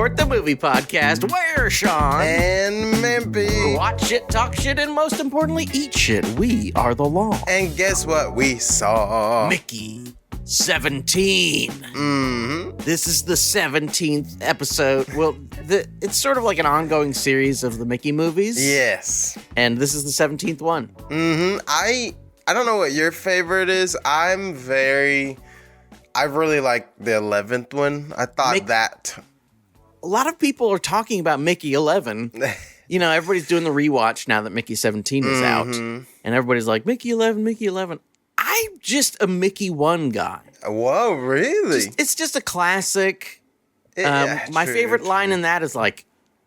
Short, the movie podcast, where Sean and Mampy watch shit, talk shit, and most importantly, eat shit. We are the law. And guess what we saw? Mickey 17. Mm-hmm. This is the 17th episode. Well, it's sort of like an ongoing series of the Mickey movies. Yes. And this is the 17th one. Mm-hmm. I don't know what your favorite is. I really like the 11th one. I thought that. A lot of people are talking about Mickey 11. You know, everybody's doing the rewatch now that Mickey 17 is out. And everybody's like, Mickey 11, Mickey 11. I'm just a Mickey 1 guy. Whoa, really? It's just a classic. My true, favorite line in that is like,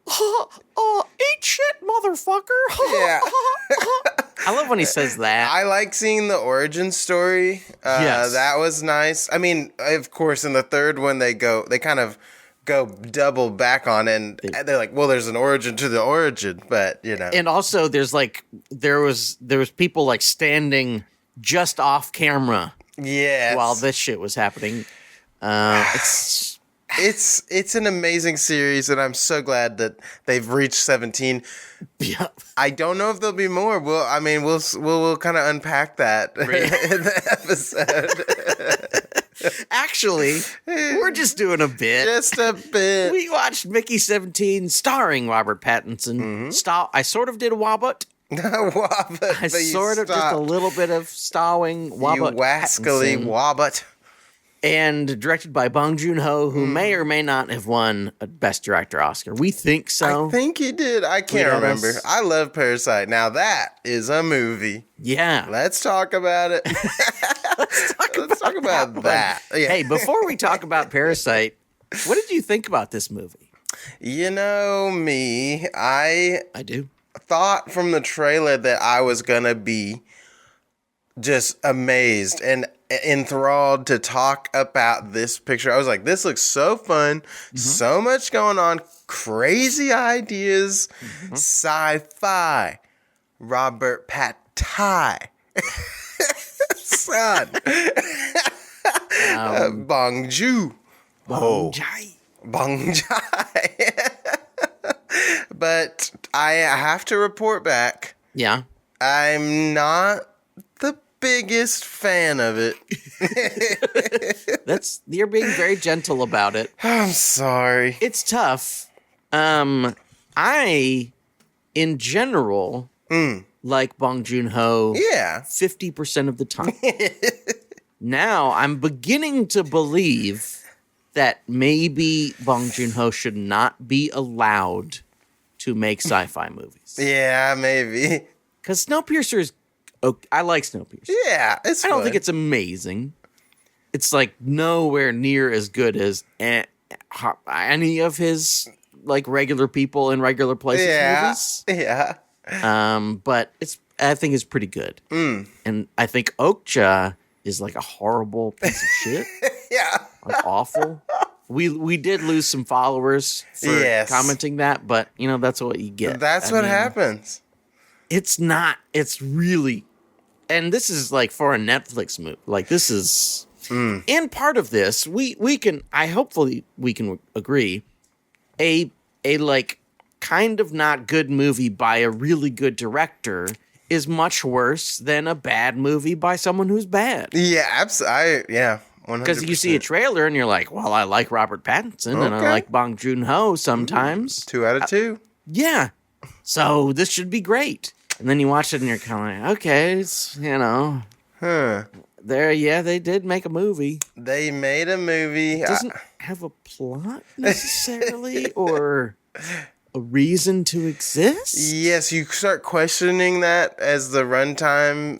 eat shit, motherfucker. Yeah. I love when he says that. I like seeing the origin story. Yes. That was nice. I mean, of course, in the third one, they kind of go double back on it, and they're like, well, there's an origin to the origin, but, you know. And also, there was people like standing just off camera. Yes. While this shit was happening. It's an amazing series, and I'm so glad that they've reached 17. Yeah. I don't know if there'll be more. We'll kind of unpack that in the episode. Actually, we're just doing a bit. Just a bit. We watched Mickey 17 starring Robert Pattinson. I sort of did a Wobbit. Wobbit. I sort of just a little bit of starring Wobbit. You wascally Pattinson. Wobbit. And directed by Bong Joon-ho, who may or may not have won a Best Director Oscar. We think so. I think he did. I can't remember. I love Parasite. Now that is a movie. Yeah. Let's talk about it. Let's talk about that. Yeah. Hey, before we talk about Parasite, what did you think about this movie? You know me. I do. Thought from the trailer that I was going to be just amazed and enthralled to talk about this picture. I was like, this looks so fun. So much going on. Crazy ideas. Sci-Fi. Robert Patty. Son. Bong Joon. Bong Jai. Bong Jai. But I have to report back. Yeah. I'm not the biggest fan of it. You're being very gentle about it. I'm sorry. It's tough. I, in general, like Bong Joon-ho 50% of the time. Now, I'm beginning to believe that maybe Bong Joon-ho should not be allowed to make sci-fi movies. Yeah, maybe. Because Snowpiercer is... I like Snowpiercer. Yeah, it's fun. I don't think it's amazing. It's like nowhere near as good as any of his like regular people in regular places movies. Yeah. But I think it's pretty good. And I think Okja is like a horrible piece of shit. Yeah. Like awful. We did lose some followers for commenting that, but you know, that's what you get. That's what happens. It's really, and this is like for a Netflix movie. Like this is, and part of this, hopefully we can agree, a like kind of not good movie by a really good director is much worse than a bad movie by someone who's bad. Yeah, absolutely. 100%. Because you see a trailer and you're like, well, I like Robert Pattinson and I like Bong Joon-ho sometimes. 2 out of 2. Yeah. So this should be great. And then you watch it and you're kind of like, okay, it's, you know. They did make a movie. They made a movie. It doesn't have a plot necessarily or a reason to exist. Yes, you start questioning that as the lengthy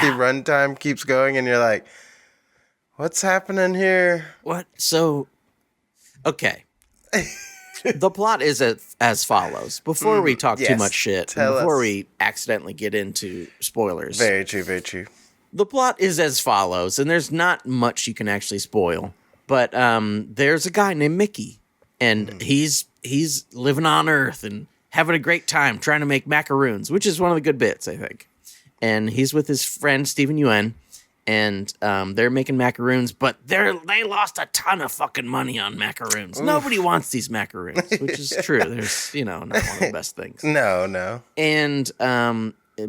runtime keeps going and you're like, what's happening here? What? So, okay. The plot is as follows. Before we talk too much shit, and before we accidentally get into spoilers. Very true, very true. The plot is as follows, and there's not much you can actually spoil. But there's a guy named Mickey, and he's living on Earth and having a great time trying to make macaroons, which is one of the good bits, I think. And he's with his friend, Stephen Yuen, and they're making macaroons, but they lost a ton of fucking money on macaroons. Oof. Nobody wants these macaroons, which is true. There's, not one of the best things. No. And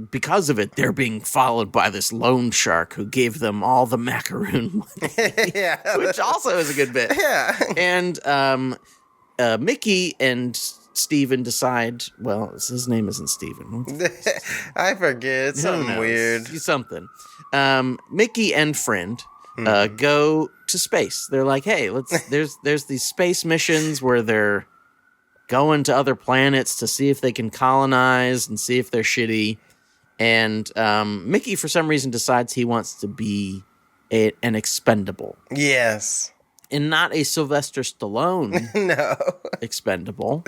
because of it, they're being followed by this loan shark who gave them all the macaroon money. Yeah. Which also is a good bit. Yeah. And Mickey and Steven decide, well, his name isn't Steven. I forget. It's something weird. Something. Mickey and friend go to space. They're like, hey, there's these space missions where they're going to other planets to see if they can colonize and see if they're shitty. And Mickey, for some reason, decides he wants to be an expendable. Yes. And not a Sylvester Stallone no. expendable.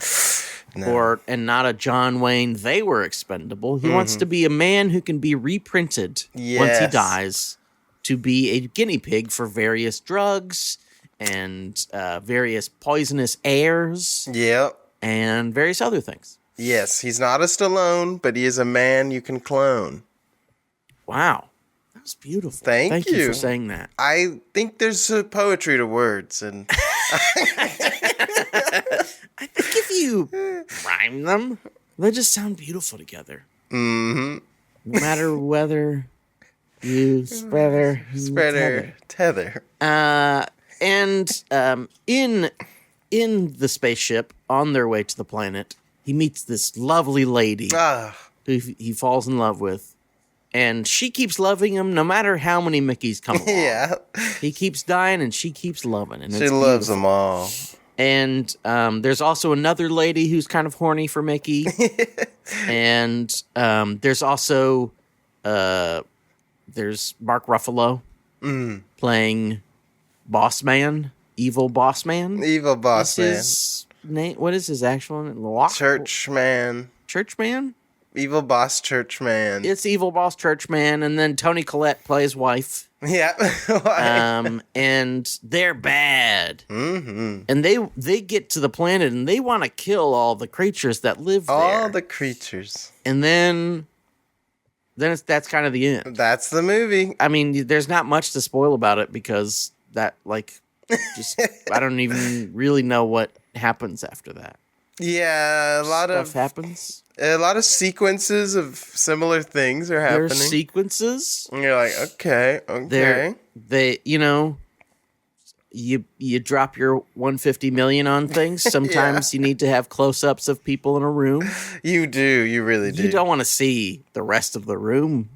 No. And not a John Wayne, they were expendable. He wants to be a man who can be reprinted once he dies to be a guinea pig for various drugs and various poisonous airs. Yep. And various other things. Yes, he's not a Stallone, but he is a man you can clone. Wow. That was beautiful. Thank you for saying that. I think there's poetry to words, and I think if you rhyme them, they just sound beautiful together. Mm-hmm. No matter whether you tether. And in the spaceship, on their way to the planet, he meets this lovely lady who he falls in love with. And she keeps loving him no matter how many Mickeys come along. Yeah. He keeps dying and she keeps loving. And she loves them all. And there's also another lady who's kind of horny for Mickey. And there's also there's Mark Ruffalo playing Boss Man, Evil Boss Man. Evil Boss Man. His name? What is his actual name? Churchman. Churchman? Evil Boss Churchman. It's Evil Boss Churchman, and then Toni Collette plays wife. Yeah. And they're bad. Mm-hmm. And they get to the planet, and they want to kill all the creatures that live there. All the creatures. And then that's kind of the end. That's the movie. I mean, there's not much to spoil about it because that, just I don't even really know what happens after that. Yeah, a lot of stuff happens. A lot of sequences of similar things are happening. There's sequences. And you're like, okay. You drop your 150 million on things. Sometimes you need to have close-ups of people in a room. You do. You really do. You don't want to see the rest of the room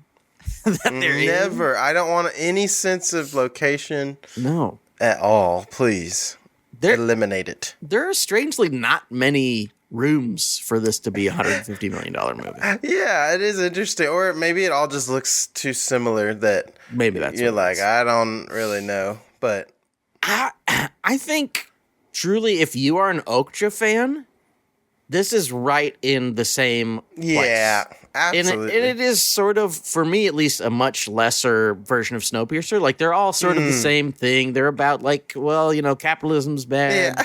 that they're in. Never. I don't want any sense of location. No. At all. Please. Eliminate it. There are strangely not many rooms for this to be a $150 million movie. Yeah, it is interesting. Or maybe it all just looks too similar that maybe that's you're like, I don't really know. But I think truly if you are an Okja fan, this is right in the same place. Yeah, absolutely. And it is sort of, for me at least, a much lesser version of Snowpiercer. Like, they're all sort of the same thing. They're about, capitalism's bad.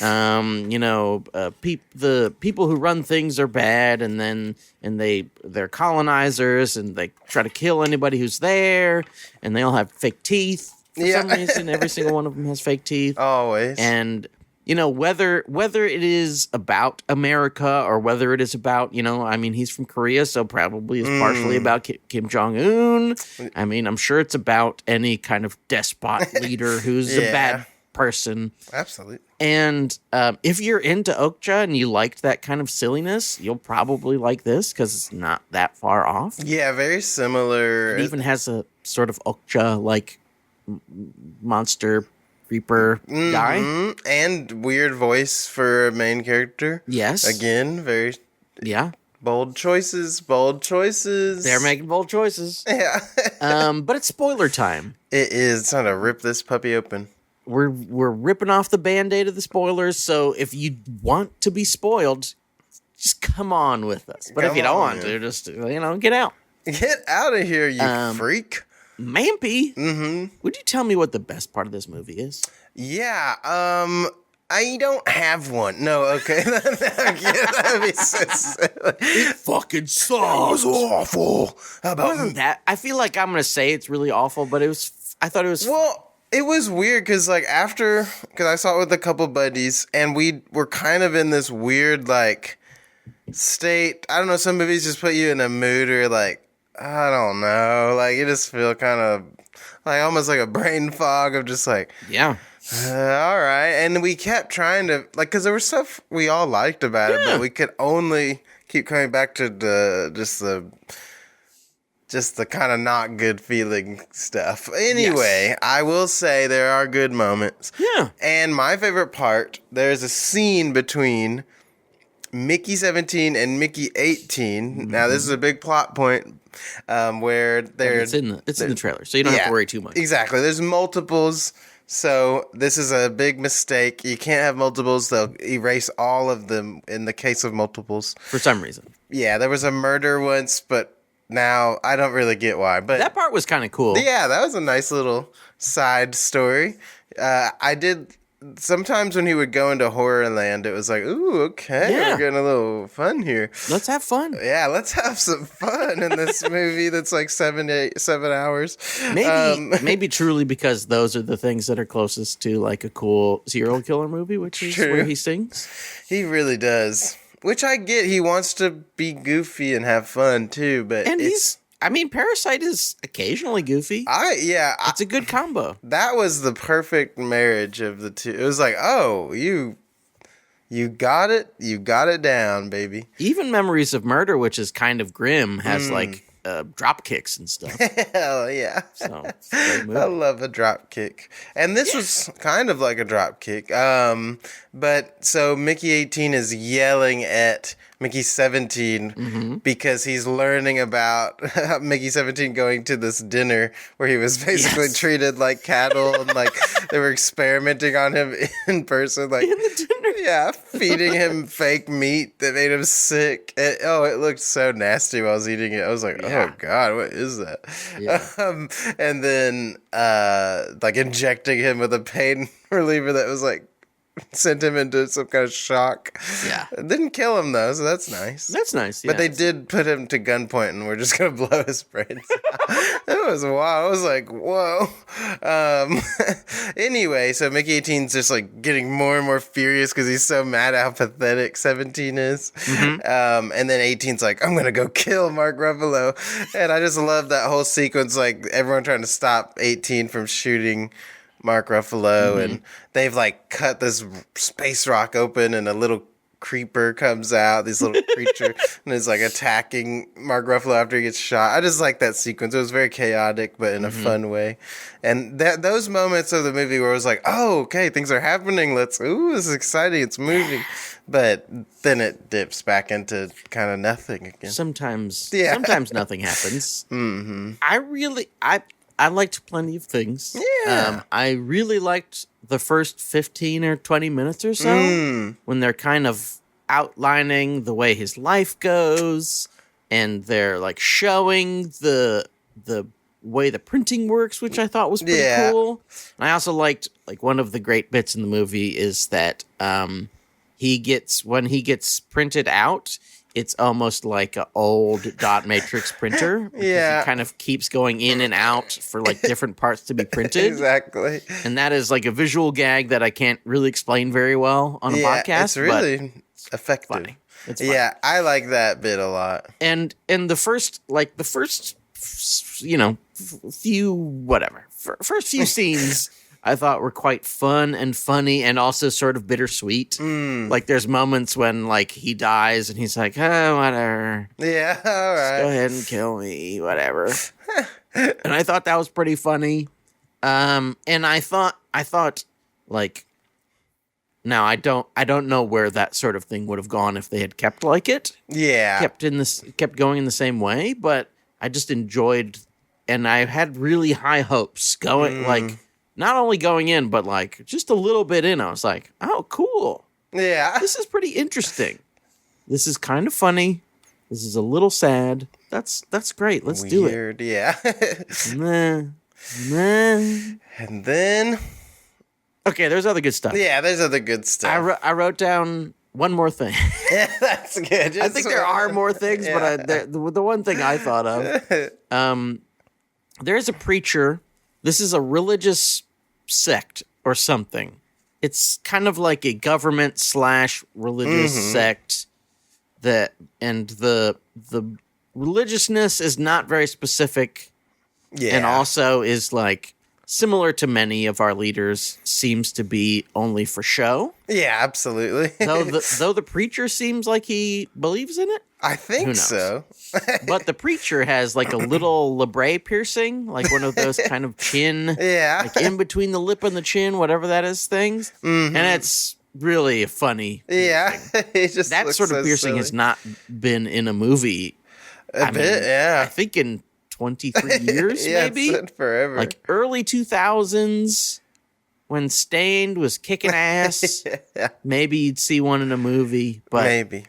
Yeah. The people who run things are bad, and they're colonizers, and they try to kill anybody who's there, and they all have fake teeth. For some reason, every single one of them has fake teeth. Always. And whether it is about America or whether it is about, he's from Korea, so probably is partially about Kim Jong-un. I mean, I'm sure it's about any kind of despot leader who's a bad person. Absolutely. And if you're into Okja and you liked that kind of silliness, you'll probably like this because it's not that far off. Yeah, very similar. It even has a sort of Okja-like monster creeper guy. And weird voice for a main character. Yes. Again, very bold choices. They're making bold choices. Yeah. But it's spoiler time. It is. It's time to rip this puppy open. We're ripping off the Band-Aid of the spoilers, so if you want to be spoiled, just come on with us. But if you don't want to, just get out. Get out of here, you freak. Mampy, would you tell me what the best part of this movie is? Yeah, I don't have one. No, okay. That'd be so silly. It fucking sucks. Awful. How about Wasn't that? I feel like I'm gonna say it's really awful, but I thought it was. Well, it was weird because like because I saw it with a couple buddies and we were kind of in this weird like state. I don't know. Some movies just put you in a mood or like I don't know. Like you just feel kind of like almost like a brain fog of just like yeah. All right, and we kept trying to like because there was stuff we all liked about it, but we could only keep coming back to just the kind of not good feeling stuff. Anyway, I will say there are good moments. Yeah, and my favorite part, there's a scene between Mickey 17 and Mickey 18. Mm-hmm. Now this is a big plot point. Where it's in the trailer, so you don't have to worry too much. Exactly, there's multiples. So this is a big mistake. You can't have multiples. They'll erase all of them in the case of multiples. For some reason. Yeah, there was a murder once, but now I don't really get why. But that part was kind of cool. Yeah, that was a nice little side story. I did... Sometimes when he would go into Horrorland, it was like, ooh, okay, we're getting a little fun here. Let's have fun. Yeah, let's have some fun in this movie that's like 7 hours. Maybe truly because those are the things that are closest to like a cool serial killer movie, which is where he sings. He really does. Which I get. He wants to be goofy and have fun too, but Parasite is occasionally goofy. It's a good combo. That was the perfect marriage of the two. It was like, oh, you got it. You got it down, baby. Even Memories of Murder, which is kind of grim, has like drop kicks and stuff. Hell yeah. So, I love a drop kick. And this was kind of like a drop kick. But so Mickey 18 is yelling at Mickey 17 because he's learning about Mickey 17 going to this dinner where he was basically treated like cattle and like they were experimenting on him in person, like in the dinner. Yeah, feeding him fake meat that made him sick. It looked so nasty while I was eating it. I was like, oh God, what is that? Yeah. And then like injecting him with a pain reliever that was like sent him into some kind of shock. Yeah. It didn't kill him, though, so that's nice. That's nice, But they did put him to gunpoint, and we're just going to blow his brains out. It was wild. I was like, whoa. Anyway, so Mickey 18's just, like, getting more and more furious because he's so mad at how pathetic 17 is. Mm-hmm. And then 18's like, I'm going to go kill Mark Ruffalo. And I just love that whole sequence, like, everyone trying to stop 18 from shooting Mark Ruffalo, and they've like cut this space rock open and a little creeper comes out, this little creature, and is like attacking Mark Ruffalo after he gets shot. I just like that sequence. It was very chaotic, but in a fun way. And those moments of the movie where it was like, oh, okay, things are happening. This is exciting. It's moving. But then it dips back into kind of nothing again. Sometimes nothing happens. Mm-hmm. I liked plenty of things. Yeah. I really liked the first 15 or 20 minutes or so when they're kind of outlining the way his life goes and they're like showing the way the printing works, which I thought was pretty cool. And I also liked like one of the great bits in the movie is that when he gets printed out, it's almost like an old dot matrix printer. Yeah. It kind of keeps going in and out for like different parts to be printed. Exactly. And that is like a visual gag that I can't really explain very well on a podcast. It's really effective. Funny. It's funny. Yeah, I like that bit a lot. And the first few scenes I thought were quite fun and funny and also sort of bittersweet. Like there's moments when like he dies and he's like, oh, whatever. Yeah, all right. Just go ahead and kill me, whatever. And I thought that was pretty funny. And I thought like, now I don't know where that sort of thing would have gone if they had kept like it. Yeah. Kept going in the same way, but I just enjoyed, and I had really high hopes going like, not only going in, but like just a little bit in, I was like, oh, cool. Yeah. This is pretty interesting. This is kind of funny. This is a little sad. That's great. Let's do it. Weird, yeah. Nah. And then Okay, there's other good stuff. Yeah, there's other good stuff. I wrote down one more thing. Yeah, that's good. I think there are more things, but the one thing I thought of, there's a preacher. This is a religious sect or something. It's kind of like a government / religious sect and the religiousness is not very specific. Yeah. And also is like similar to many of our leaders, seems to be only for show. Yeah, absolutely. though the preacher seems like he believes in it. I think so. But the preacher has like a little labrae piercing, like one of those kind of chin, like in between the lip and the chin, whatever that is, things. And it's really funny. Yeah, just that sort of piercing has not been in a movie. I think in 23 years, maybe. It's been forever. Like early 2000s, when Stained was kicking ass. Maybe you'd see one in a movie, but maybe.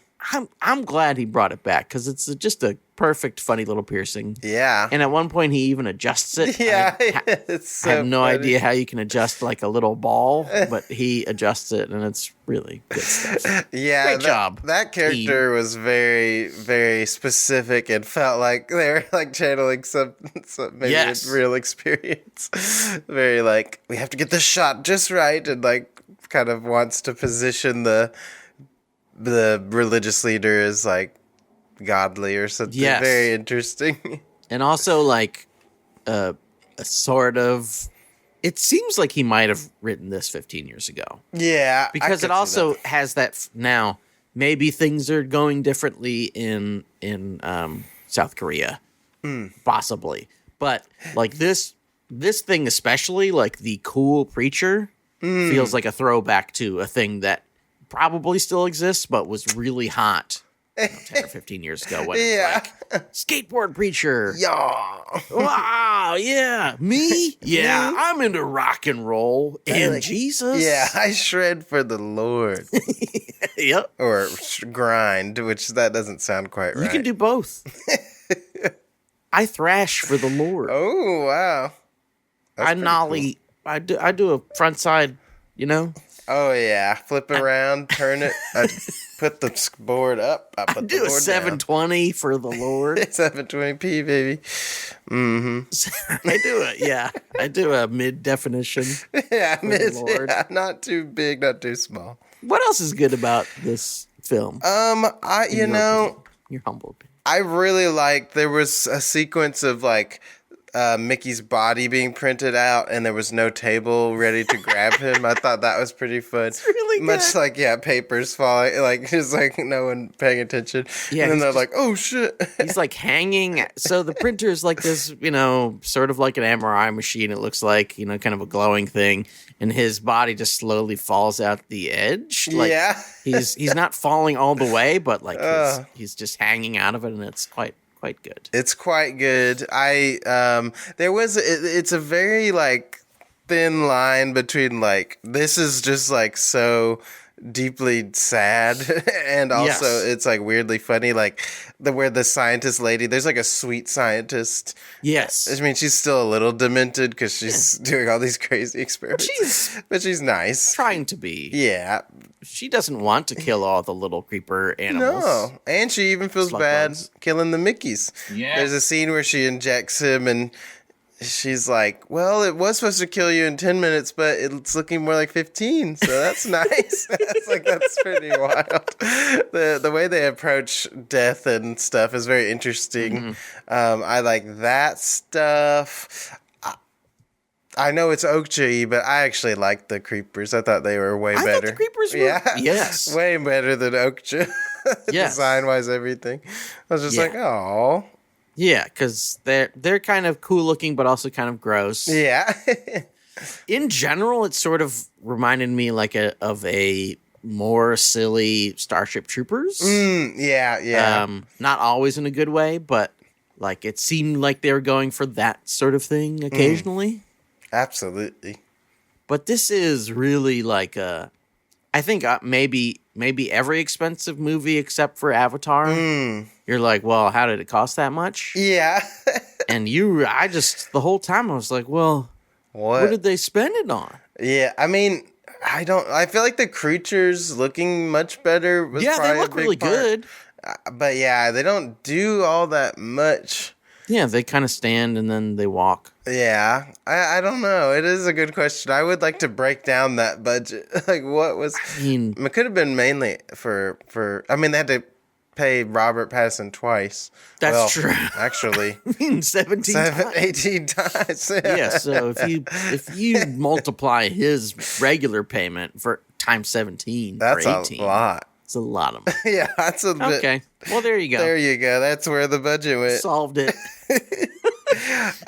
I'm glad he brought it back because it's just a perfect, funny little piercing. Yeah. And at one point, he even adjusts it. Yeah, it's so I have no funny. idea how you can adjust like a little ball, but he adjusts it, and it's really good stuff. Yeah, great job. That character was very, very specific and felt like they were like channeling some maybe a real experience. Very like, we have to get this shot just right, and like kind of wants to position the religious leader as like godly or something. Very interesting. And also like a sort of, it seems like he might have written this 15 years ago. Yeah. Because it also has that now, maybe things are going differently in South Korea. Possibly. But like this thing especially, like the cool preacher feels like a throwback to a thing that probably still exists, but was really hot 10 or 15 years ago. When it was like, skateboard preacher. Yeah. Wow, yeah. Me? Yeah, I'm into rock and roll. And like, Jesus? Yeah, I shred for the Lord. Yep. Or grind, which that doesn't sound quite right. You can do both. I thrash for the Lord. Oh, wow. That's I nollie. Cool. I do a front side, you know? Oh, yeah. Flip it around, turn it. I put the board up. I put the board a 720 down. For the Lord. 720p, baby. I do it, yeah. I do a mid-definition. Yeah, not too big, not too small. What else is good about this film? Your humble opinion. I really liked, there was a sequence of like Mickey's body being printed out, and there was no table ready to grab him. I thought that was pretty fun. It's really good. Much like, papers falling, like, just like no one paying attention. Yeah, and then they're like, oh shit. He's like hanging. So the printer's like this, sort of like an MRI machine. It looks like, kind of a glowing thing. And his body just slowly falls out the edge. Like, he's not falling all the way, but like he's just hanging out of it, and it's quite good. It's quite good. It's a very like thin line between like, this is just like so deeply sad and also it's like weirdly funny, like where the scientist lady, there's like a sweet scientist. Yes. I mean, she's still a little demented because she's doing all these crazy experiments. But she's nice. Trying to be. Yeah. She doesn't want to kill all the little creeper animals. No. And she even feels bad killing the Mickeys. Yeah. There's a scene where she injects him and she's like, well, it was supposed to kill you in 10 minutes, but it's looking more like 15, so that's nice. That's pretty wild. The way they approach death and stuff is very interesting. I like that stuff. I know it's Okja, but I actually liked the creepers. I thought they were way better. I thought the creepers were, way better than Okja. Design-wise, everything. I was just like, oh. Yeah, because they're kind of cool looking, but also kind of gross. Yeah. In general, it sort of reminded me of a more silly Starship Troopers. Yeah. Not always in a good way, but like it seemed like they were going for that sort of thing occasionally. Absolutely. But this is really like I think maybe every expensive movie except for Avatar. You're like, well, how did it cost that much? Yeah. And the whole time I was like, well, what did they spend it on? Yeah, I mean, I feel like the creatures looking much better was Yeah, they probably look a big really part. good. But yeah, they don't do all that much. Yeah, they kind of stand and then they walk. Yeah, I don't know. It is a good question. I would like to break down that budget. Like, what was? I mean, It could have been mainly for. I mean, they had to pay Robert Pattinson twice. that's true. Actually, I mean, 17 times. 18 times. Yeah, so if you multiply his regular payment for times 17 That's for 18, a lot. it's a lot of money. Yeah, that's a bit. Okay, well, there you go. There you go. That's where the budget went. Solved it.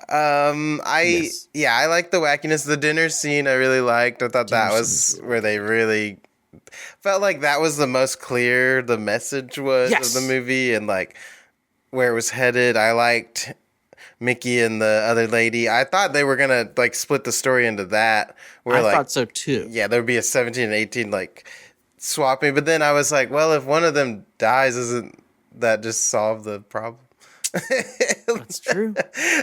Yes. Yeah, I like the wackiness. The dinner scene I really liked. I thought that was where they really felt like that was the most clear the message was Yes. of the movie and like where it was headed. I liked Mickey and the other lady. I thought they were gonna like split the story into that. Where I like thought so too. yeah, there would be a 17 and 18 like swapping. But then I was like, well, if one of them dies, isn't that just solve the problem? That's true.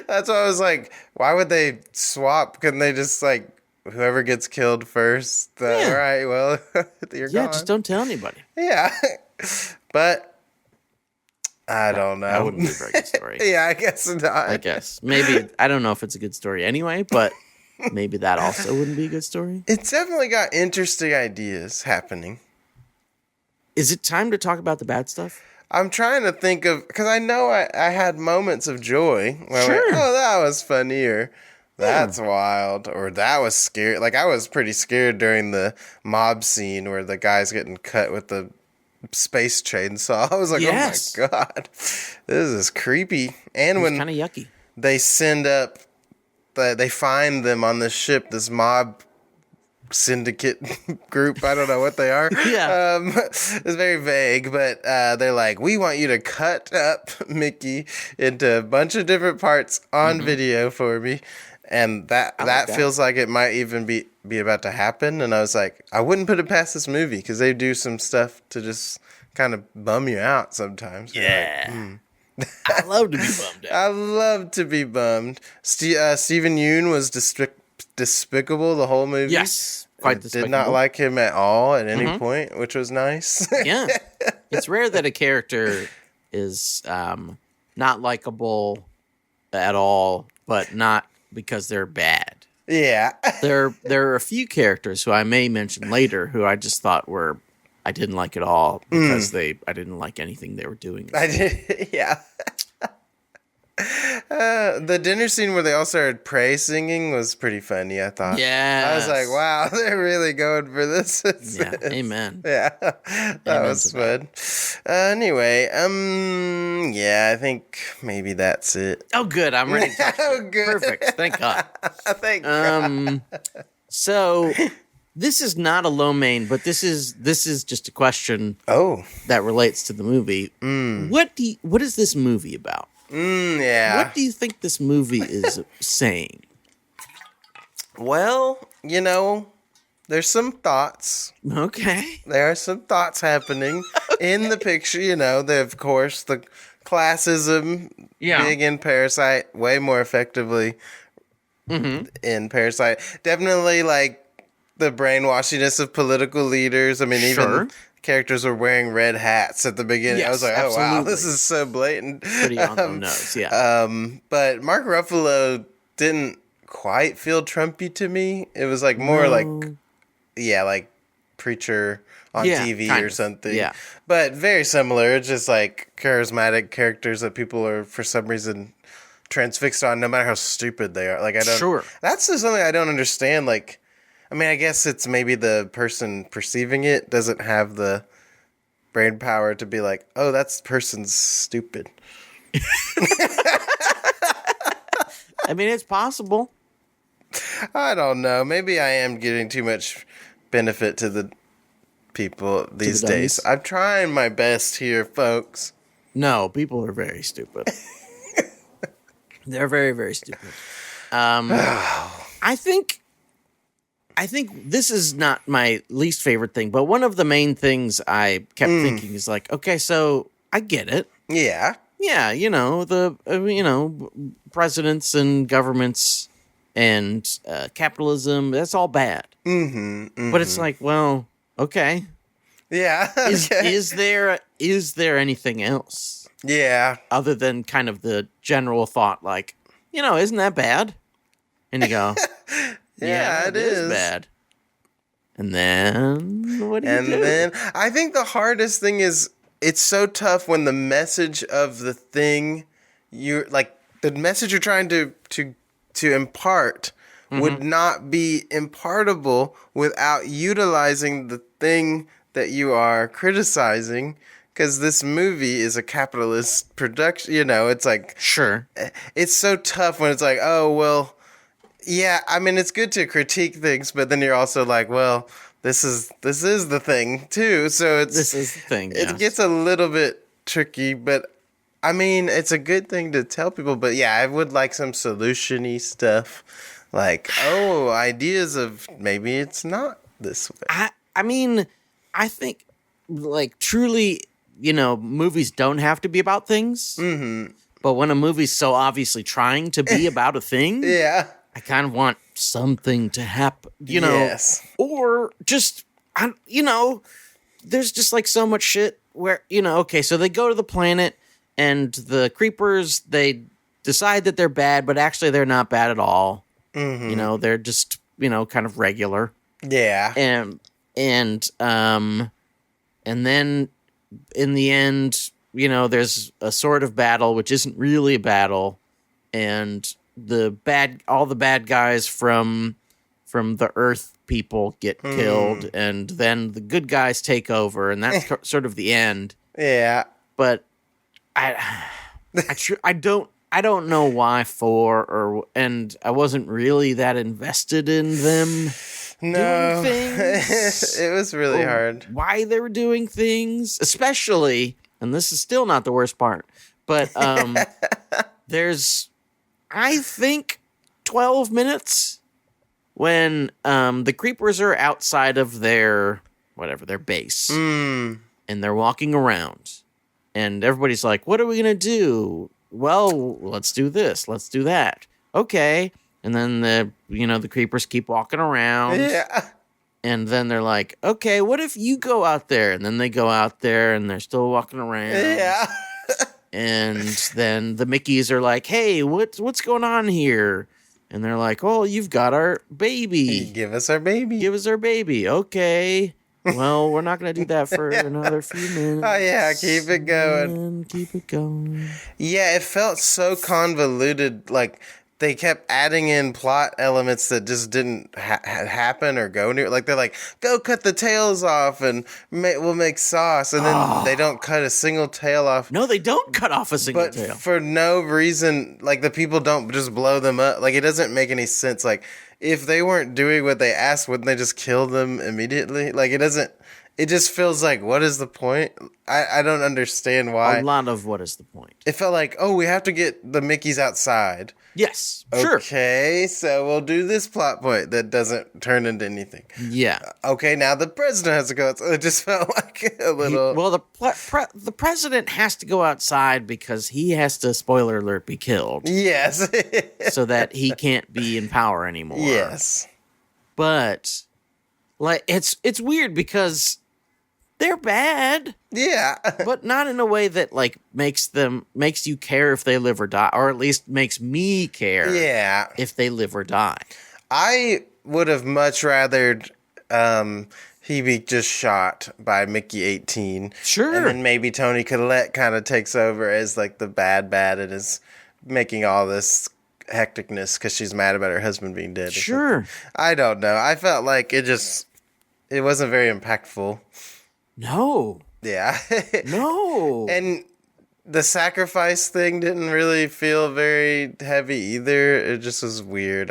That's why I was like, why would they swap? Couldn't they just like whoever gets killed first? Yeah. All right, well, you're Yeah, gone. just don't tell anybody. Yeah, but I don't know. That wouldn't be a very good story. Yeah, I guess not. I guess. Maybe, I don't know if it's a good story anyway, but maybe that also wouldn't be a good story. It's definitely got interesting ideas happening. Is it time to talk about the bad stuff? I'm trying to think of because I know I had moments of joy. Where Sure. I went, oh, that was funny, or that's wild, or that was scary. Like I was pretty scared during the mob scene where the guy's getting cut with the space chainsaw. I was like, Yes. oh my god, this is creepy. And It's when kind of yucky. they send up, they find them on this ship, this mob syndicate group. I don't know what they are. Yeah. It's very vague, but they're like, we want you to cut up Mickey into a bunch of different parts on video for me. And that feels like it might even be about to happen. And I was like, I wouldn't put it past this movie because they do some stuff to just kind of bum you out sometimes. Yeah. I love to be bummed out. I love to be bummed. Stephen Yeun was despicable the whole movie. Yes. Quite Did not like him at all at any point, which was nice. Yeah. It's rare that a character is not likable at all, but not because they're bad. Yeah. There are a few characters who I may mention later who I just thought I didn't like at all because I didn't like anything they were doing. I did. Yeah. The dinner scene where they all started praise singing was pretty funny, I thought. Yeah. I was like, wow, they're really going for this. Yeah. Amen. Yeah. That was fun. Anyway, yeah, I think maybe that's it. Oh, good. I'm ready to talk to you. Good. Perfect. Thank God. Thank God. So this is not a low main, but this is just a question Oh. that relates to the movie. What is this movie about? Yeah. What do you think this movie is saying? Well, there's some thoughts. Okay. There are some thoughts happening in the picture. Of course, the classism big in Parasite, way more effectively in Parasite. Definitely like the brainwashiness of political leaders. I mean, even characters were wearing red hats at the beginning. Yes, I was like, oh, wow, absolutely. this is so blatant. Pretty on the nose, yeah. But Mark Ruffalo didn't quite feel Trumpy to me. It was like more like preacher on TV kind or of, something. yeah. But very similar, just like charismatic characters that people are for some reason transfixed on, no matter how stupid they are. Like I don't. Sure. That's just something I don't understand. Like, I mean, I guess it's maybe the person perceiving it doesn't have the brain power to be like, oh, that person's stupid. I mean, it's possible. I don't know. Maybe I am getting too much benefit to the people these days. dummies. I'm trying my best here, folks. No, people are very stupid. They're very, very stupid. I think this is not my least favorite thing, but one of the main things I kept thinking is like, okay, so I get it. Yeah. Yeah, the presidents and governments and capitalism. That's all bad. But it's like, well, okay. Yeah. Is there anything else? Yeah. Other than kind of the general thought, like, isn't that bad? And you go, yeah, it is bad. And then what do you do? And then I think the hardest thing is it's so tough when the message of the thing the message you're trying to impart would not be impartable without utilizing the thing that you are criticizing. Because this movie is a capitalist production, it's like... Sure. It's so tough when it's like, oh, well... Yeah, I mean, it's good to critique things, but then you're also like, well, this is the thing, too. So this is the thing, It gets a little bit tricky, but... I mean, it's a good thing to tell people, but yeah, I would like some solution-y stuff. Like, ideas of maybe it's not this way. I mean, I think, like, truly... movies don't have to be about things. But when a movie's so obviously trying to be about a thing, yeah, I kind of want something to happen, Yes. Or just, there's just like so much shit where, okay, so they go to the planet and the creepers, they decide that they're bad, but actually they're not bad at all. They're just, kind of regular. Yeah. And then in the end, there's a sort of battle, which isn't really a battle, and all the bad guys from the Earth people get killed, and then the good guys take over, and that's sort of the end. Yeah. But I don't know why and I wasn't really that invested in them. No, doing things. It was really hard. Why they were doing things, especially, and this is still not the worst part, but there's, I think, 12 minutes when the creepers are outside of their base, and they're walking around, and everybody's like, "What are we gonna do?" Well, let's do this. Let's do that. Okay. And then the creepers keep walking around. Yeah. And then they're like, okay, what if you go out there? And then they go out there and they're still walking around. Yeah. And then the Mickeys are like, hey, what's going on here? And they're like, oh, you've got our baby. Give us our baby. Give us our baby. Okay. Well, we're not going to do that for another few minutes. Oh, yeah. Keep it going. Keep it going. Yeah, it felt so convoluted. Like, they kept adding in plot elements that just didn't happen or go near. Like, they're like, go cut the tails off and we'll make sauce. And then they don't cut a single tail off. No, they don't cut off a single tail. But for no reason, like, the people don't just blow them up. Like, it doesn't make any sense. Like, if they weren't doing what they asked, wouldn't they just kill them immediately? Like, it just feels like, what is the point? I don't understand why. A lot of what is the point. It felt like, we have to get the Mickeys outside. Yes, sure. Okay, so we'll do this plot point that doesn't turn into anything. Yeah. Okay, now the president has to go outside. It just felt like a little... the president has to go outside because he has to, spoiler alert, be killed. Yes. So that he can't be in power anymore. Yes. But, like, it's weird because... they're bad. Yeah. But not in a way that, like, makes you care if they live or die, or at least makes me care if they live or die. I would have much rather he be just shot by Mickey 18. Sure. And then maybe Toni Collette kind of takes over as, like, the bad and is making all this hecticness because she's mad about her husband being dead. Sure. I don't know. I felt like it wasn't very impactful. No. Yeah. No. And the sacrifice thing didn't really feel very heavy either. It just was weird.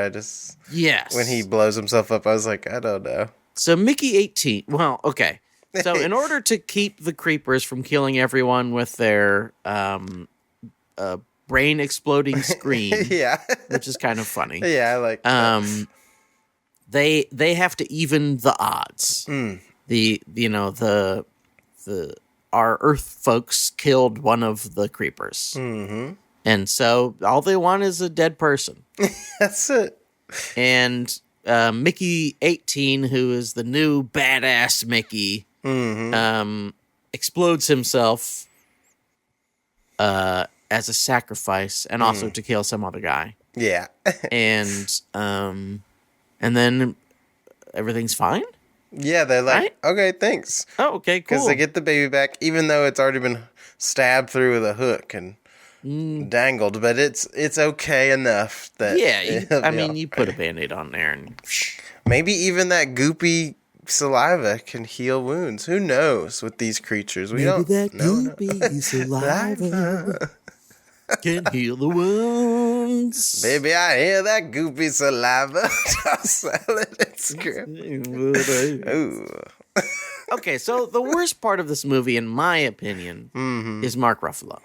Yes. When he blows himself up, I was like, I don't know. So Mickey 18, well, okay. So in order to keep the creepers from killing everyone with their brain exploding scream, yeah, which is kind of funny. Yeah, I like that. They have to even the odds. Our Earth folks killed one of the creepers. Mm-hmm. And so all they want is a dead person. That's it. And Mickey 18, who is the new badass Mickey, explodes himself as a sacrifice and also to kill some other guy. Yeah. And then everything's fine? Yeah, they're like, Right? okay, thanks. Oh, okay, cool. Because they get the baby back, even though it's already been stabbed through with a hook and dangled. But it's okay enough that... you put a Band-Aid on there and... Maybe even that goopy saliva can heal wounds. Who knows with these creatures? We don't know. Goopy saliva can heal the wounds. Baby, I hear that goopy saliva. I'll sell it and scream. Ooh. Okay, so the worst part of this movie, in my opinion, is Mark Ruffalo.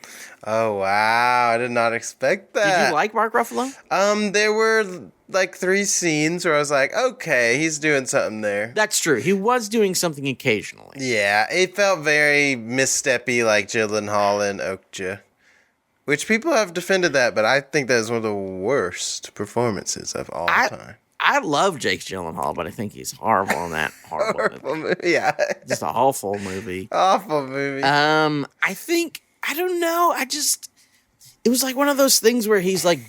Oh, wow. I did not expect that. Did you like Mark Ruffalo? There were like 3 scenes where I was like, okay, he's doing something there. That's true. He was doing something occasionally. Yeah, it felt very missteppy like Gyllenhaal and Okja. Which people have defended that, but I think that is one of the worst performances of all time. I love Jake Gyllenhaal, but I think he's horrible in that horrible movie. Yeah. Just an awful movie. Awful movie. I don't know. It was like one of those things where he's like,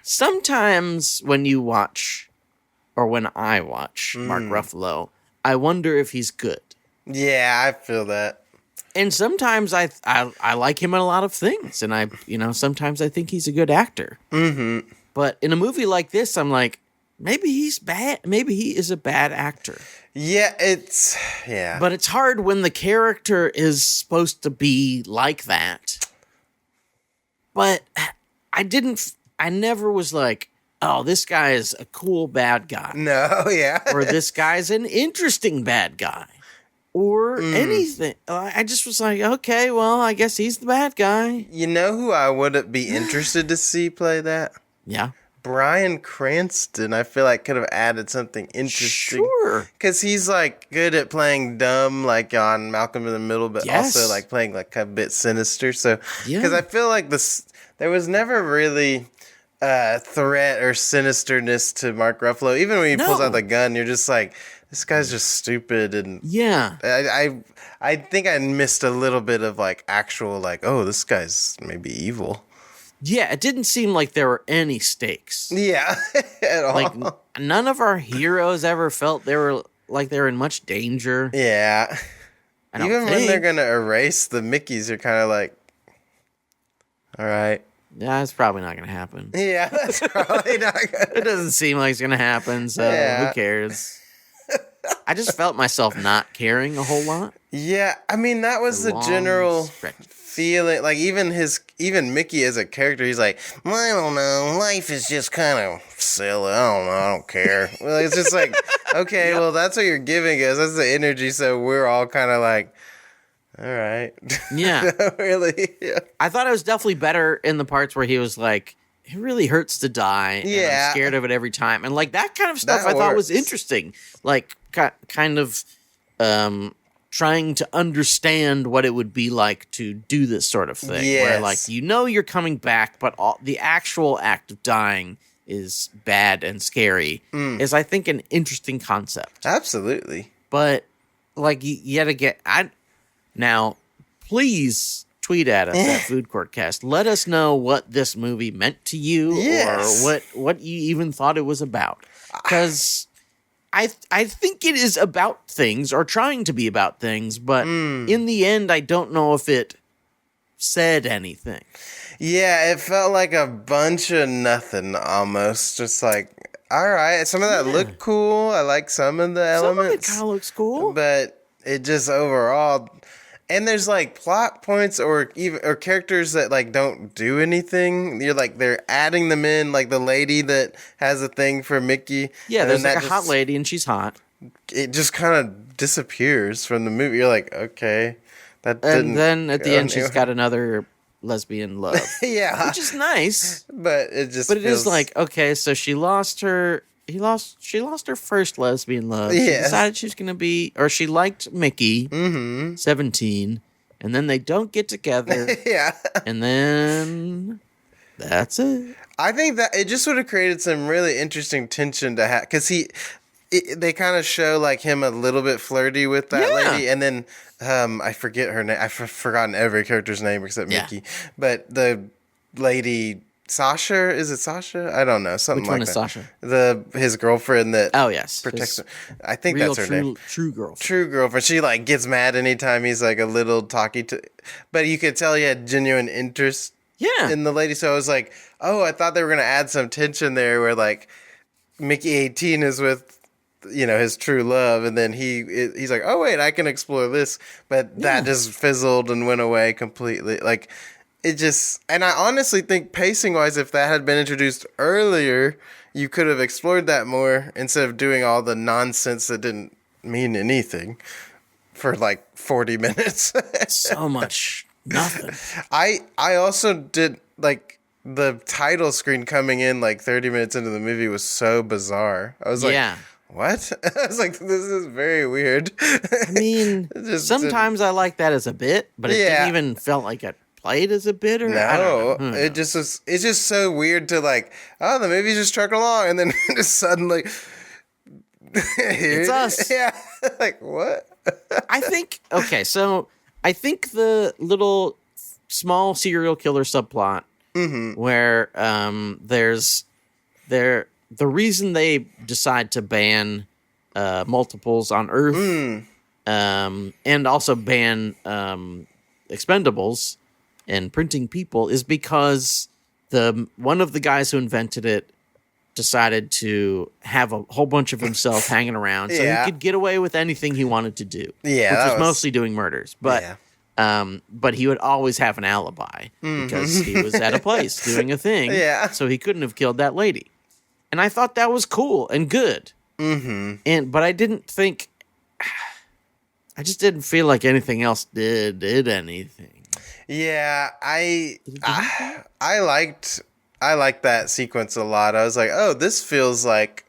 sometimes when you watch, or when I watch Mark Ruffalo, I wonder if he's good. Yeah, I feel that. And sometimes I like him in a lot of things, and sometimes I think he's a good actor. Mm-hmm. But in a movie like this, I'm like, maybe he's bad. Maybe he is a bad actor. Yeah, But it's hard when the character is supposed to be like that. But I never was like, oh, this guy is a cool bad guy. No, yeah. Or this guy's an interesting bad guy. Or anything. I just was like, okay, well, I guess he's the bad guy. You know who I would be interested to see play that? Yeah. Bryan Cranston, I feel like could have added something interesting. Sure. Because he's like good at playing dumb, like on Malcolm in the Middle, but also like playing like a bit sinister. So, because I feel like there was never really threat or sinisterness to Mark Ruffalo. Even when he pulls out the gun, you're just like, this guy's just stupid. And I think I missed a little bit of like actual like, oh, this guy's maybe evil. Yeah, it didn't seem like there were any stakes. Yeah, at all. Like none of our heroes ever felt they were in much danger. Yeah. Even when they're gonna erase the Mickeys, you're kind of like, all right. Yeah, it's probably not gonna happen. Yeah, that's probably not gonna. It doesn't seem like it's gonna happen, so who cares? I just felt myself not caring a whole lot. Yeah, I mean that was the general feeling. Like even Mickey as a character, he's like, well, I don't know, life is just kind of silly. I don't know, I don't care. Well, it's just like, okay, well that's what you're giving us. That's the energy. So we're all kind of like, all right. Yeah, really. Yeah. I thought it was definitely better in the parts where he was like, it really hurts to die. Yeah, and I'm scared of it every time, and like that kind of stuff I thought was interesting. Like kind of trying to understand what it would be like to do this sort of thing. Yes. Where like you're coming back, but the actual act of dying is bad and scary. Is I think an interesting concept. Absolutely. But like yet again, now please tweet at us at Food Court Cast. Let us know what this movie meant to you, or what you even thought it was about. Because I think it is about things, or trying to be about things, but in the end, I don't know if it said anything. Yeah, it felt like a bunch of nothing almost. Just like, all right, some of that looked cool. I like some of the elements. Some of it kind of looks cool. But it just overall... And there's like plot points or characters that like don't do anything. You're like they're adding them in, like the lady that has a thing for Mickey. Yeah, there's like a hot lady and she's hot. It just kind of disappears from the movie. You're like, okay, that didn't. And then at the end, she's got another lesbian love. Yeah, which is nice. But it just. But it is like, okay, so she lost her. She lost her first lesbian love. She decided she was going to be, or she liked Mickey, 17, and then they don't get together. Yeah. And then That's it. I think that it just would have created some really interesting tension to have, because they kind of show like him a little bit flirty with that lady, and then I forget her name. I've forgotten every character's name except Mickey. But the lady Sasha, is it Sasha? I don't know, something like that. Which one is Sasha? His girlfriend that protects him. I think that's her name. True girlfriend. True girlfriend. She like gets mad anytime he's like a little talky to, but you could tell he had genuine interest. In the lady. So I was like, oh, I thought they were gonna add some tension there, where like Mickey 18 is with, his true love, and then he's like, oh wait, I can explore this, but that just fizzled and went away completely. Like it just, and I honestly think pacing wise, if that had been introduced earlier, you could have explored that more instead of doing all the nonsense that didn't mean anything for like 40 minutes. So much nothing. I also did like the title screen coming in like 30 minutes into the movie was so bizarre. I was like, what? I was like, this is very weird. I mean, sometimes I like that as a bit, but it didn't even felt like it played as a bit, or I don't know. It just was. It's just so weird to like, oh, the movie's just trucking along, and then just suddenly, it's us. Yeah, like what? I think the little small serial killer subplot, where the reason they decide to ban multiples on Earth, and also ban expendables and printing people, is because one of the guys who invented it decided to have a whole bunch of himself hanging around so he could get away with anything he wanted to do. Which was mostly doing murders. But he would always have an alibi because he was at a place doing a thing. So he couldn't have killed that lady. And I thought that was cool and good. But I didn't think, I just didn't feel like anything else did anything. Yeah, I liked that sequence a lot. I was like, oh, this feels like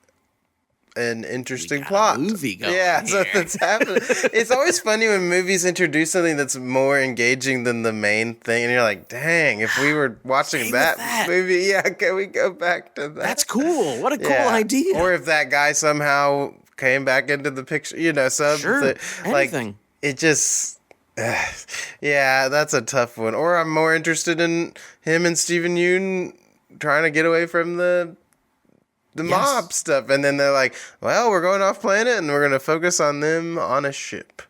an interesting plot. Movie going so that's happening. It's always funny when movies introduce something that's more engaging than the main thing, and you're like, dang, if we were watching that movie, can we go back to that? That's cool. What a cool idea. Or if that guy somehow came back into the picture, something like it just. That's a tough one. Or I'm more interested in him and Stephen Yeun trying to get away from the mob stuff, and then they're like, well, we're going off planet and we're going to focus on them on a ship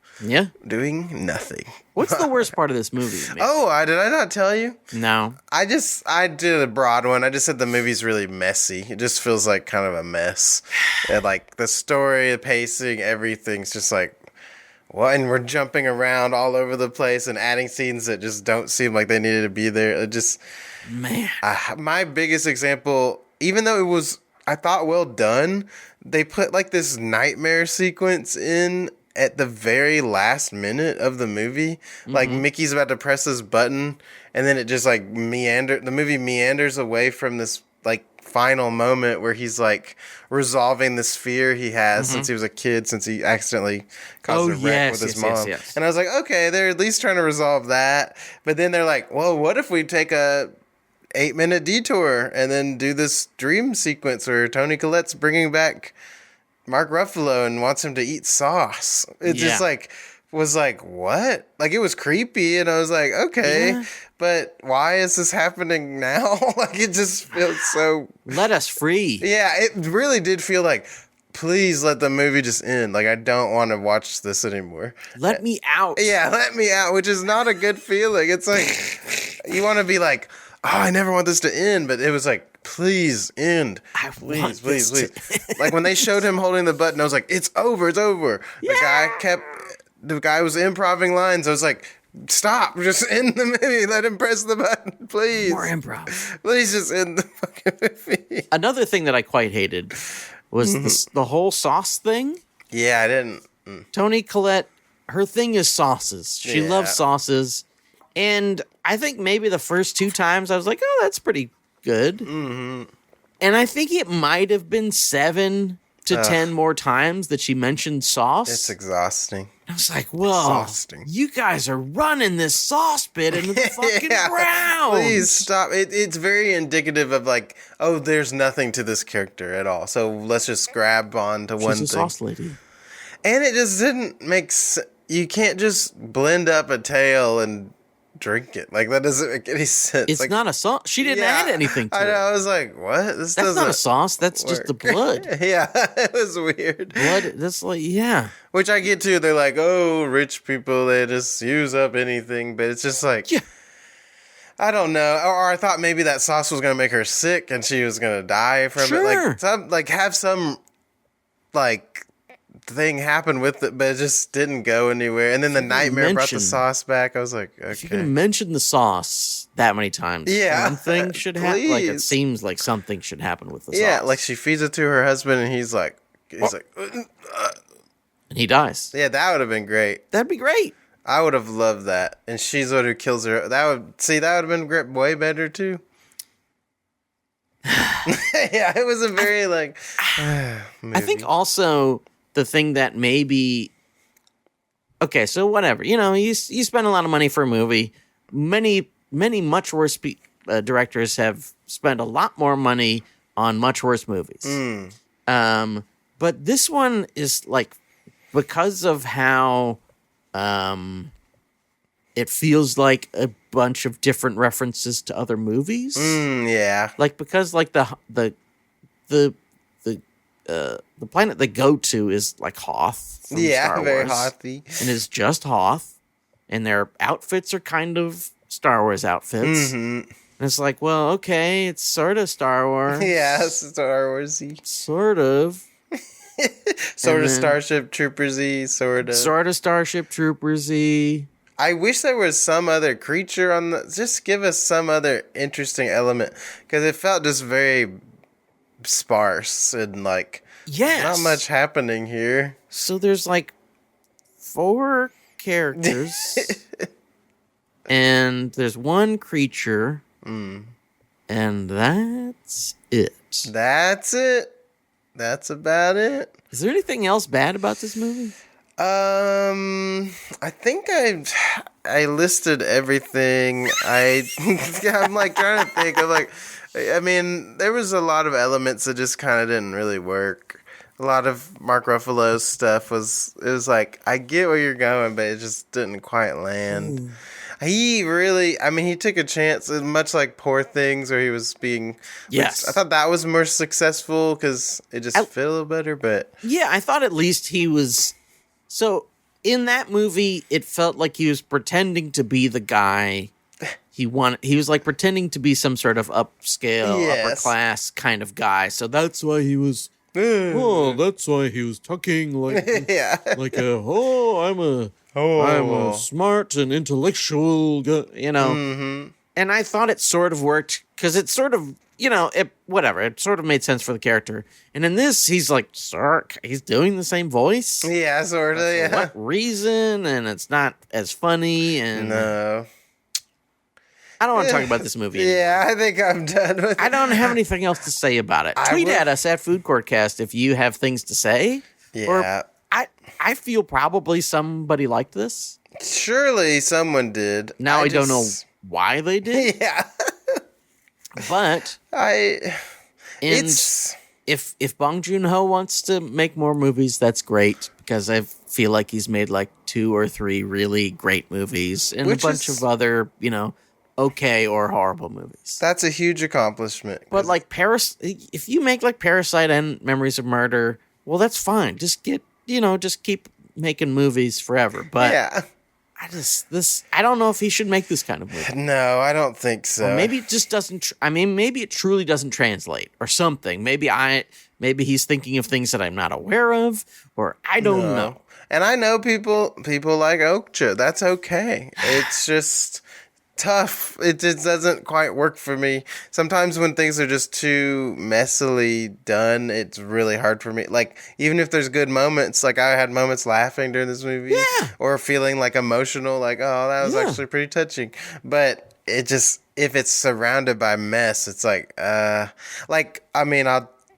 doing nothing. What's the worst part of this movie? Maybe? Did I not tell you? No, I did a broad one. I just said the movie's really messy. It just feels like kind of a mess. And like the story, the pacing, everything's just like, well, and we're jumping around all over the place and adding scenes that just don't seem like they needed to be there. It just, my biggest example, even though it was, I thought, well done, they put like this nightmare sequence in at the very last minute of the movie. Like Mickey's about to press this button, and then it just like the movie meanders away from this like final moment where he's like resolving this fear he has since he was a kid, since he accidentally caused a wreck with his mom. Yes. And I was like, okay, they're at least trying to resolve that. But then they're like, well, what if we take a 8-minute detour and then do this dream sequence where Toni Collette's bringing back Mark Ruffalo and wants him to eat sauce. It just like was like, what? Like, it was creepy, and I was like, okay, but why is this happening now? Like, it just feels so... Let us free. Yeah, it really did feel like, please let the movie just end. Like, I don't want to watch this anymore. Let me out. Yeah, let me out, which is not a good feeling. It's like, you want to be like, oh, I never want this to end, but it was like, please end. Please. Like, when they showed him holding the button, I was like, it's over. Yeah. The guy was improvising lines. I was like, stop, just end the movie. Let him press the button, please. More improv. Please just end the fucking movie. Another thing that I quite hated was the whole sauce thing. Yeah, I didn't. Toni Collette, her thing is sauces. She loves sauces. And I think maybe the first 2 times I was like, oh, that's pretty good. And I think it might have been 7 to 10 more times that she mentioned sauce. It's exhausting. I was like, whoa, Exhausting. you guys are running this sauce bit into the fucking ground. Please stop. It's very indicative of like, oh, there's nothing to this character at all. So let's just grab on to one thing. She's a sauce lady. And it just didn't make sense. You can't just blend up a tail and drink it. Like, that doesn't make any sense. It's like, not a sauce. She didn't add anything to it. I was like, what? That's not a sauce. That's just the blood. Yeah, it was weird. Blood, that's like, yeah. Which I get to. They're like, oh, rich people, they just use up anything. But it's just like, yeah. I don't know. Or I thought maybe that sauce was going to make her sick and she was going to die from it. Like, have some, like, thing happen with it, but it just didn't go anywhere. And then the nightmare brought the sauce back. I was like, okay. If you can mention the sauce that many times, something should happen. Like, it seems like something should happen with the sauce. Yeah, like she feeds it to her husband and he's like, and he dies. Yeah, that would have been great. That'd be great. I would have loved that. And she's the one who kills her. That would have been great, way better too. Yeah, it was a very movie. I think also the thing that maybe, okay, so whatever, you spend a lot of money for a movie. Many much worse directors have spent a lot more money on much worse movies. But this one is like, because of how it feels like a bunch of different references to other movies. Yeah, like, because like the planet they go to is like Hoth. From Star very Wars, Hothy, and it's just Hoth, and their outfits are kind of Star Wars outfits. And it's like, well, okay, it's sort of Star Wars. Yeah, Star Warsy. Sort of. Sort of Starship Troopersy. Sort of Starship Troopersy. I wish there was some other creature on the. Just give us some other interesting element, because it felt just very sparse and like not much happening here. So there's like 4 characters and there's one creature and that's it. That's about it. Is there anything else bad about this movie? I think I listed everything. I'm like trying to think of like, I mean, there was a lot of elements that just kind of didn't really work. A lot of Mark Ruffalo's stuff was like, I get where you're going, but it just didn't quite land. He really, I mean, he took a chance, much like Poor Things, where he was being. Yes, I thought that was more successful because it just fit a little better. But yeah, I thought at least he was. So in that movie, it felt like he was pretending to be the guy he wanted. He was like pretending to be some sort of upscale, upper class kind of guy. So that's why he was. Oh, that's why he was talking like like I'm a smart and intellectual guy, And I thought it sort of worked because it sort of, it sort of made sense for the character. And in this, he's like, he's doing the same voice. Yeah, sort of, For what reason? And it's not as funny. And no. I don't want to talk about this movie anymore. Yeah, I think I'm done with it. I don't have anything else to say about it. Tweet at us at Food Courtcast if you have things to say. Yeah. Or I feel probably somebody liked this. Surely someone did. Now I don't know why they did. Yeah. But if Bong Joon-ho wants to make more movies, that's great, because I feel like he's made like 2 or 3 really great movies and a bunch of other, okay or horrible movies. That's a huge accomplishment. But like if you make like Parasite and Memories of Murder, well, that's fine. Just just keep making movies forever. But yeah. I don't know if he should make this kind of movie. No, I don't think so. Or maybe it just doesn't. Maybe it truly doesn't translate, or something. Maybe he's thinking of things that I'm not aware of, or I don't know. And I know people like Okja. That's okay. It's just tough. It just doesn't quite work for me. Sometimes when things are just too messily done, it's really hard for me. Like, even if there's good moments, like I had moments laughing during this movie, or feeling like emotional, like, oh, that was actually pretty touching. But it just, if it's surrounded by mess, it's like, I mean, I'll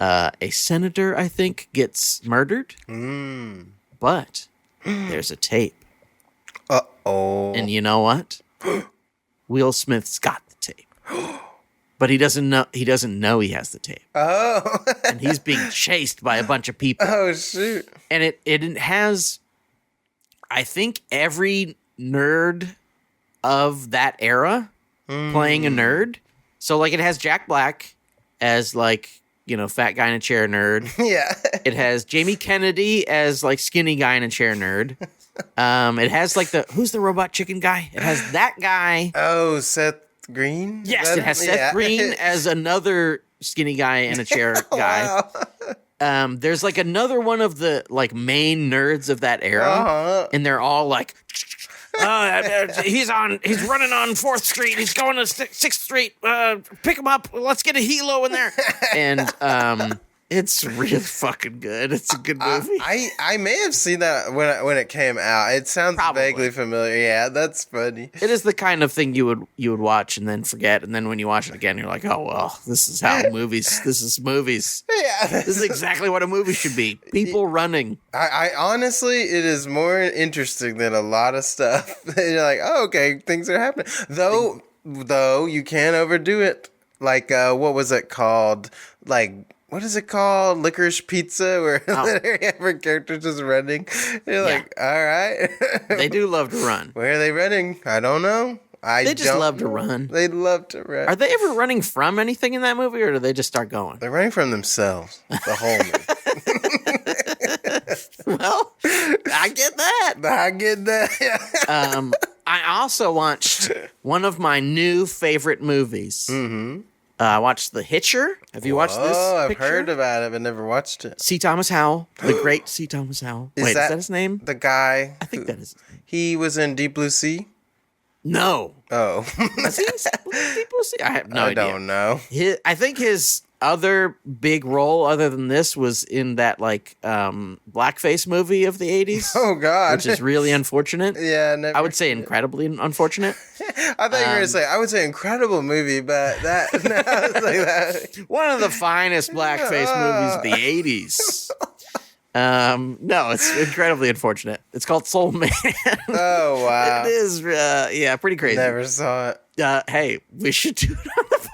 a senator, I think, gets murdered. But there's a tape. Uh-oh. And you know what? Will Smith's got the tape. But he doesn't know he has the tape. Oh. And he's being chased by a bunch of people. Oh, shoot. And it has, I think, every nerd of that era playing a nerd. So, like, it has Jack Black as, like, you know, fat guy in a chair nerd. Yeah. It has Jamie Kennedy as, like, skinny guy in a chair nerd. It has, like, who's the robot chicken guy? It has that guy. Oh, Seth Green? Yes, it has Seth Green as another skinny guy in a chair guy. Wow. There's, like, another one of the, like, main nerds of that era. And they're all, like... he's running on 4th Street. He's going to 6th Street. Pick him up. Let's get a helo in there. And it's really fucking good. It's a good movie. I may have seen that when it came out. It sounds vaguely familiar. Yeah, that's funny. It is the kind of thing you would watch and then forget, and then when you watch it again, you're like, oh well, this is how movies. This is movies. Yeah, this is exactly what a movie should be. People running. I honestly, it is more interesting than a lot of stuff. You're like, oh, okay, things are happening. Though you can't overdo it. Like, what was it called? Like, what is it called? Licorice Pizza, where every character's just running. You're like, all right. They do love to run. Where are they running? I don't know. They just love to run. They love to run. Are they ever running from anything in that movie, or do they just start going? They're running from themselves the whole movie. Well, I get that. I get that. I also watched one of my new favorite movies. Mm-hmm. I watched The Hitcher. Have you watched this? Oh, I've picture? Heard about it, but never watched it. C. Thomas Howell, the great C. Thomas Howell. Wait, is that his name? The guy. I think that is his name. He was in Deep Blue Sea? No. Oh. Is he in Deep Blue Sea? I have no idea. I don't know. I think his other big role, other than this, was in that like blackface movie of the 80s. Oh God, which is really unfortunate. Yeah, I would say incredibly unfortunate. I thought you were going to say I would say incredible movie, but that no, I was like that. One of the finest blackface movies of the 80s. No, it's incredibly unfortunate. It's called Soul Man. Oh wow, it is. Yeah, pretty crazy. Never saw it. Hey, we should do it on the podcast.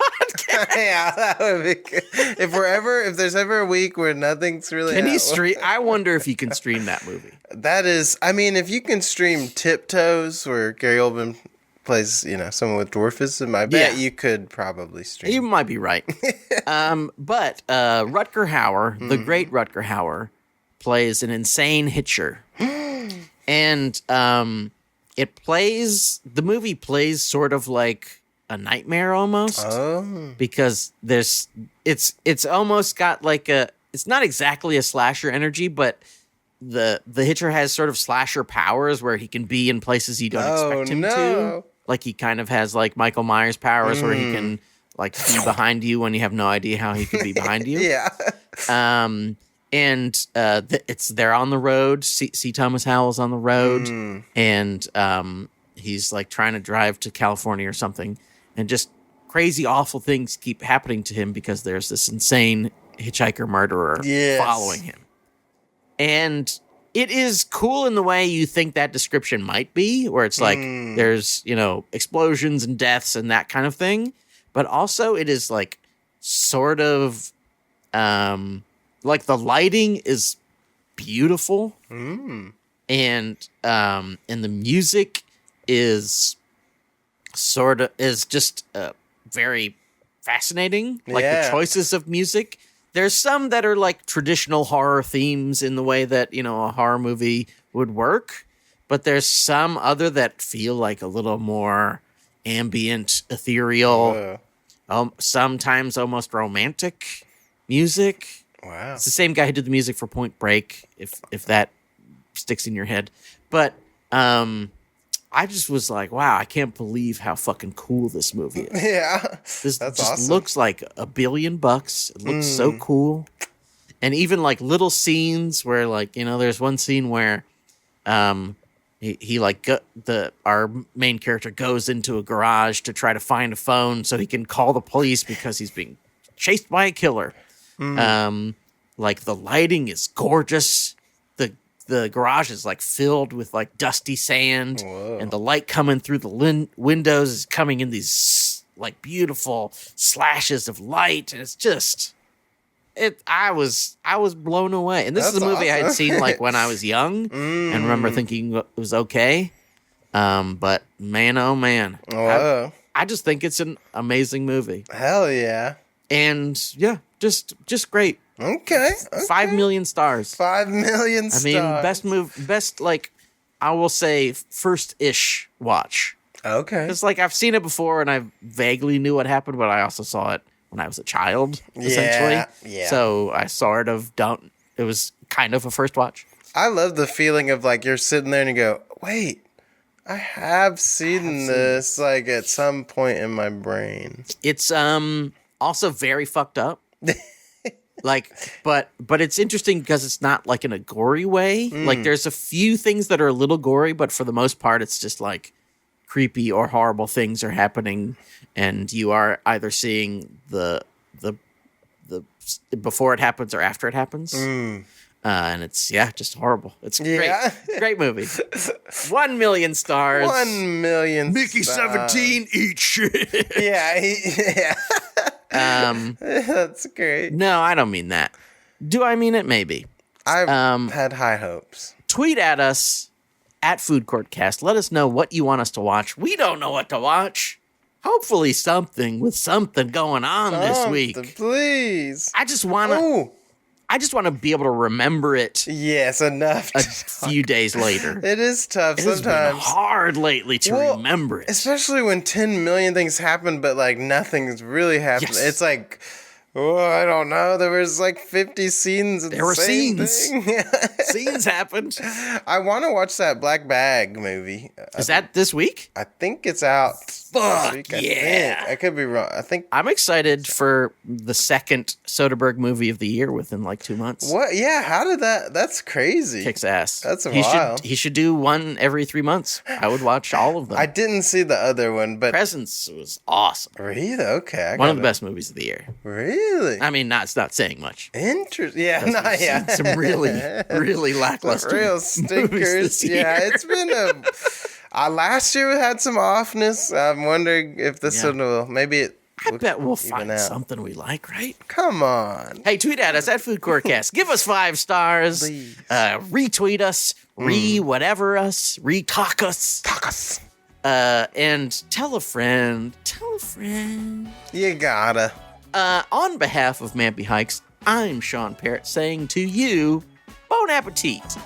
Yeah, that would be good. If there's ever a week where nothing's really. Can you stream? I wonder if you can stream that movie. That is, I mean, if you can stream Tiptoes, where Gary Oldman plays, someone with dwarfism, I bet you could probably stream. You might be right. But Rutger Hauer, the great Rutger Hauer, plays an insane hitcher. And the movie plays sort of like a nightmare almost. Oh. Because it's almost got like it's not exactly a slasher energy, but the hitcher has sort of slasher powers where he can be in places you don't expect him to. Like he kind of has like Michael Myers powers where he can like be behind you when you have no idea how he could be behind you. Yeah. And they're on the road. C. Thomas Howell's on the road, and he's like trying to drive to California or something, and just crazy, awful things keep happening to him because there's this insane hitchhiker murderer following him. And it is cool in the way you think that description might be, where it's like there's explosions and deaths and that kind of thing, but also it is like sort of like the lighting is beautiful, and the music is just very fascinating. Like the choices of music. There's some that are like traditional horror themes in the way that a horror movie would work, but there's some other that feel like a little more ambient, ethereal, sometimes almost romantic music. Wow. It's the same guy who did the music for Point Break, if that sticks in your head. But I just was like, wow, I can't believe how fucking cool this movie is. Yeah. This That's just awesome. looks like $1 billion. It looks so cool. And even like little scenes where like, there's one scene where he like our main character goes into a garage to try to find a phone so he can call the police because he's being chased by a killer. Like the lighting is gorgeous. The garage is like filled with like dusty sand, and the light coming through the windows is coming in these like beautiful slashes of light, and it's just I was blown away. And this is a movie I had seen like when I was young, and remember thinking it was okay. But man, oh man, I just think it's an amazing movie. Hell yeah! And yeah, just great. Okay. 5 million stars. 5 million stars. I mean, best like I will say first-ish watch. Okay. It's like I've seen it before and I vaguely knew what happened, but I also saw it when I was a child, essentially. Yeah. So I sort of don't. It was kind of a first watch. I love the feeling of like you're sitting there and you go, wait, I have seen this like at some point in my brain. It's also very fucked up. Like, but it's interesting because it's not like in a gory way. Like, there's a few things that are a little gory, but for the most part, it's just like creepy or horrible things are happening, and you are either seeing the before it happens or after it happens. And it's just horrible. It's great movie. 1 million stars. 1 million. Mickey stars. 17, eat shit. Yeah. That's great. No, I don't mean that. Do I mean it? Maybe. I've had high hopes. Tweet at us at Food Court Cast. Let us know what you want us to watch. We don't know what to watch. Hopefully something with something going on this week. Please. I just want to be able to remember it. Yes, enough. A few days later. It is tough sometimes. It's been hard lately to remember it. Especially when 10 million things happen, but like nothing's really happened. Yes. It's like, I don't know. There was like 50 scenes. There were scenes. Thing. Scenes happened. I want to watch that Black Bag movie. Is that this week? I think it's out. Fuck this week, yeah. I could be wrong. I think I'm excited for the second Soderbergh movie of the year within like 2 months. What? Yeah. How did that? That's crazy. Kicks ass. That's wild. He should do one every 3 months. I would watch all of them. I didn't see the other one, but Presence was awesome. Really? Okay. One of the best movies of the year. Really? I mean, it's not saying much. Interesting. Yeah. Some really lackluster real movies stinkers. this year. Yeah, it's been last year we had some offness. I'm wondering if this one will. Maybe it. I bet we'll find something we like, right? Come on. Hey, tweet at us at Food Court Cast. Give us 5 stars. Please. Retweet us. Re-whatever us. Re-talk us. Talk us. And tell a friend. Tell a friend. You gotta. On behalf of Mampy Hikes, I'm Sean Parrott saying to you, bon appetit.